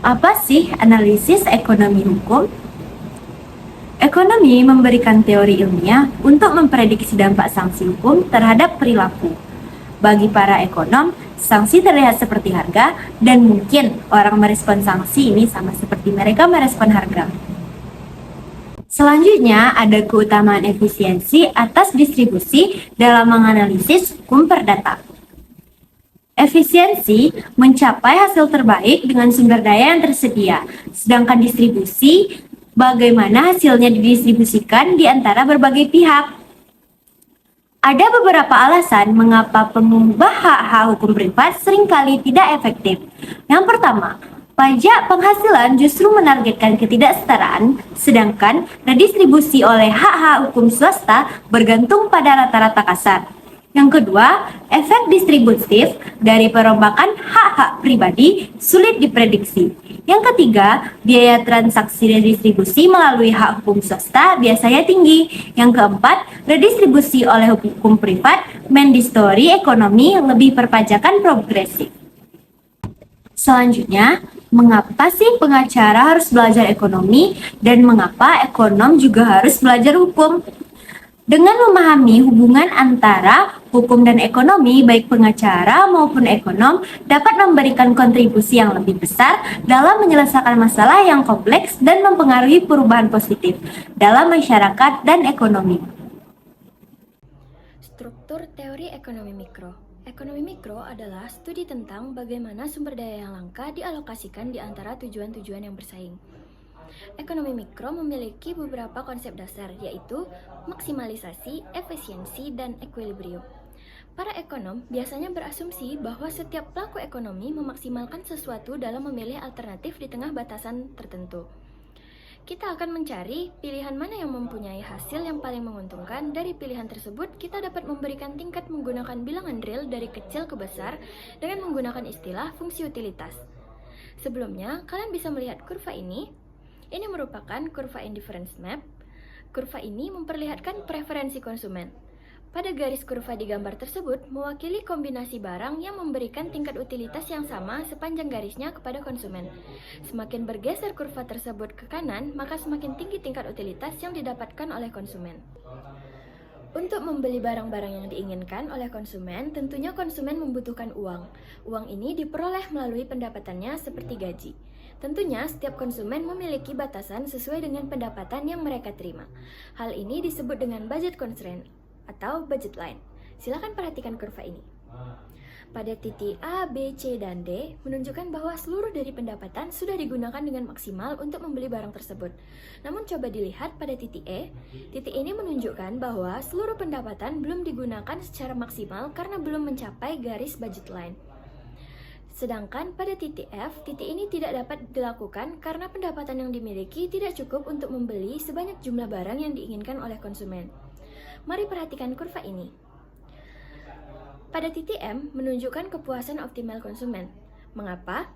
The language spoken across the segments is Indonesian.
Apa sih analisis ekonomi hukum? Ekonomi memberikan teori ilmiah untuk memprediksi dampak sanksi hukum terhadap perilaku. Bagi para ekonom, sanksi terlihat seperti harga, dan mungkin orang merespon sanksi ini sama seperti mereka merespon harga. Selanjutnya, ada keutamaan efisiensi atas distribusi dalam menganalisis hukum perdata. Efisiensi mencapai hasil terbaik dengan sumber daya yang tersedia, sedangkan distribusi bagaimana hasilnya didistribusikan di antara berbagai pihak. Ada beberapa alasan mengapa pengubah hak-hak hukum privat seringkali tidak efektif. Yang pertama, pajak penghasilan justru menargetkan ketidaksetaraan, sedangkan redistribusi oleh hak-hak hukum swasta bergantung pada rata-rata kasar. Yang kedua, efek distributif dari perombakan hak-hak pribadi sulit diprediksi. Yang ketiga, biaya transaksi redistribusi melalui hak hukum swasta biasanya tinggi. Yang keempat, redistribusi oleh hukum privat mendistori ekonomi lebih perpajakan progresif. Selanjutnya, mengapa sih pengacara harus belajar ekonomi dan mengapa ekonom juga harus belajar hukum? Dengan memahami hubungan antara hukum dan ekonomi, baik pengacara maupun ekonom dapat memberikan kontribusi yang lebih besar dalam menyelesaikan masalah yang kompleks dan mempengaruhi perubahan positif dalam masyarakat dan ekonomi. Struktur teori ekonomi mikro. Ekonomi mikro adalah studi tentang bagaimana sumber daya yang langka dialokasikan di antara tujuan-tujuan yang bersaing. Ekonomi mikro memiliki beberapa konsep dasar, yaitu maksimalisasi, efisiensi, dan equilibrium. Para ekonom biasanya berasumsi bahwa setiap pelaku ekonomi memaksimalkan sesuatu dalam memilih alternatif di tengah batasan tertentu. Kita akan mencari pilihan mana yang mempunyai hasil yang paling menguntungkan. Dari pilihan tersebut, kita dapat memberikan tingkat menggunakan bilangan real dari kecil ke besar dengan menggunakan istilah fungsi utilitas. Sebelumnya, kalian bisa melihat kurva ini. Ini merupakan kurva indifference map. Kurva ini memperlihatkan preferensi konsumen. Pada garis kurva di gambar tersebut mewakili kombinasi barang yang memberikan tingkat utilitas yang sama sepanjang garisnya kepada konsumen. Semakin bergeser kurva tersebut ke kanan, maka semakin tinggi tingkat utilitas yang didapatkan oleh konsumen. Untuk membeli barang-barang yang diinginkan oleh konsumen, tentunya konsumen membutuhkan uang. Uang ini diperoleh melalui pendapatannya seperti gaji. Tentunya, setiap konsumen memiliki batasan sesuai dengan pendapatan yang mereka terima. Hal ini disebut dengan budget constraint atau budget line. Silakan perhatikan kurva ini. Pada titik A, B, C, dan D menunjukkan bahwa seluruh dari pendapatan sudah digunakan dengan maksimal untuk membeli barang tersebut. Namun coba dilihat pada titik E, titik ini menunjukkan bahwa seluruh pendapatan belum digunakan secara maksimal karena belum mencapai garis budget line. Sedangkan pada titik F, titik ini tidak dapat dilakukan karena pendapatan yang dimiliki tidak cukup untuk membeli sebanyak jumlah barang yang diinginkan oleh konsumen. Mari perhatikan kurva ini. Pada titik M menunjukkan kepuasan optimal konsumen. Mengapa?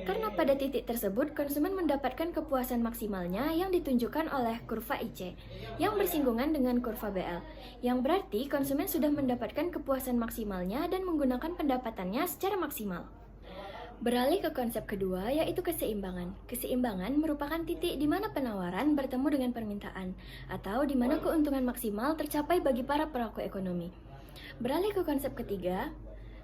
Karena pada titik tersebut konsumen mendapatkan kepuasan maksimalnya yang ditunjukkan oleh kurva IC yang bersinggungan dengan kurva BL, yang berarti konsumen sudah mendapatkan kepuasan maksimalnya dan menggunakan pendapatannya secara maksimal. Beralih ke konsep kedua, yaitu keseimbangan. Keseimbangan merupakan titik di mana penawaran bertemu dengan permintaan, atau di mana keuntungan maksimal tercapai bagi para pelaku ekonomi. Beralih ke konsep ketiga,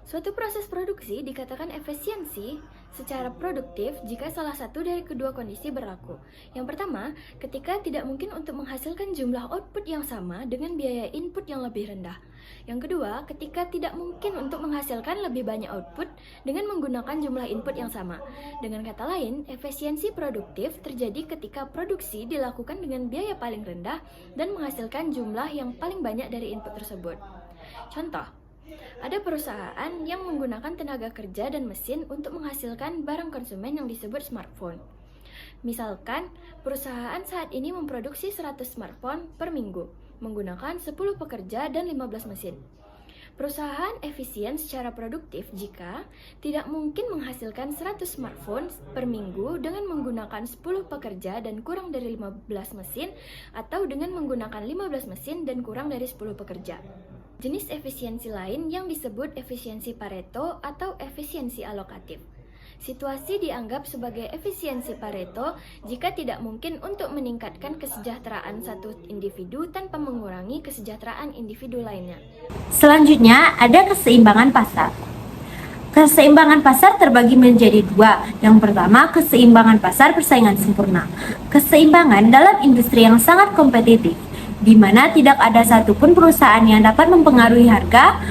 suatu proses produksi dikatakan efisiensi secara produktif jika salah satu dari kedua kondisi berlaku. Yang pertama, ketika tidak mungkin untuk menghasilkan jumlah output yang sama dengan biaya input yang lebih rendah. Yang kedua, ketika tidak mungkin untuk menghasilkan lebih banyak output dengan menggunakan jumlah input yang sama. Dengan kata lain, efisiensi produktif terjadi ketika produksi dilakukan dengan biaya paling rendah dan menghasilkan jumlah yang paling banyak dari input tersebut. Contoh, ada perusahaan yang menggunakan tenaga kerja dan mesin untuk menghasilkan barang konsumen yang disebut smartphone. Misalkan, perusahaan saat ini memproduksi 100 smartphone per minggu, menggunakan 10 pekerja dan 15 mesin. Perusahaan efisien secara produktif jika tidak mungkin menghasilkan 100 smartphone per minggu dengan menggunakan 10 pekerja dan kurang dari 15 mesin, atau dengan menggunakan 15 mesin dan kurang dari 10 pekerja. Jenis efisiensi lain yang disebut efisiensi Pareto atau efisiensi alokatif. Situasi dianggap sebagai efisiensi Pareto jika tidak mungkin untuk meningkatkan kesejahteraan satu individu tanpa mengurangi kesejahteraan individu lainnya. Selanjutnya ada keseimbangan pasar. Keseimbangan pasar terbagi menjadi dua. Yang pertama, keseimbangan pasar persaingan sempurna. Keseimbangan dalam industri yang sangat kompetitif, di mana tidak ada satupun perusahaan yang dapat mempengaruhi harga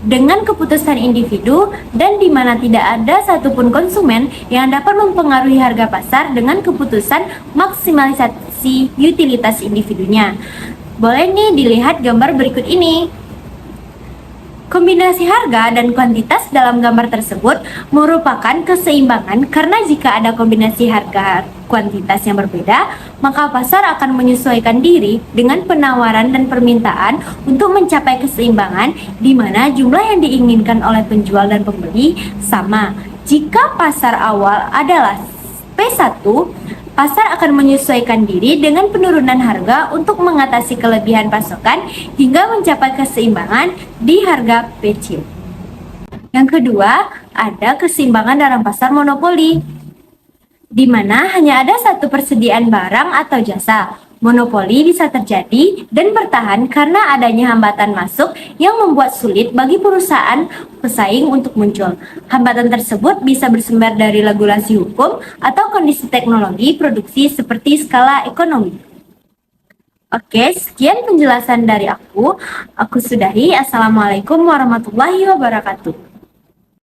dengan keputusan individu dan di mana tidak ada satupun konsumen yang dapat mempengaruhi harga pasar dengan keputusan maksimalisasi utilitas individunya. Boleh nih dilihat gambar berikut ini. Kombinasi harga dan kuantitas dalam gambar tersebut merupakan keseimbangan karena jika ada kombinasi harga kuantitas yang berbeda, maka pasar akan menyesuaikan diri dengan penawaran dan permintaan untuk mencapai keseimbangan di mana jumlah yang diinginkan oleh penjual dan pembeli sama. Jika pasar awal adalah P1, pasar akan menyesuaikan diri dengan penurunan harga untuk mengatasi kelebihan pasokan hingga mencapai keseimbangan di harga PC. Yang kedua, ada keseimbangan dalam pasar monopoli, di mana hanya ada satu persediaan barang atau jasa. Monopoli bisa terjadi dan bertahan karena adanya hambatan masuk yang membuat sulit bagi perusahaan pesaing untuk muncul. Hambatan tersebut bisa bersumber dari regulasi hukum atau kondisi teknologi produksi seperti skala ekonomi. Oke, sekian penjelasan dari aku. Aku sudahi. Assalamualaikum warahmatullahi wabarakatuh.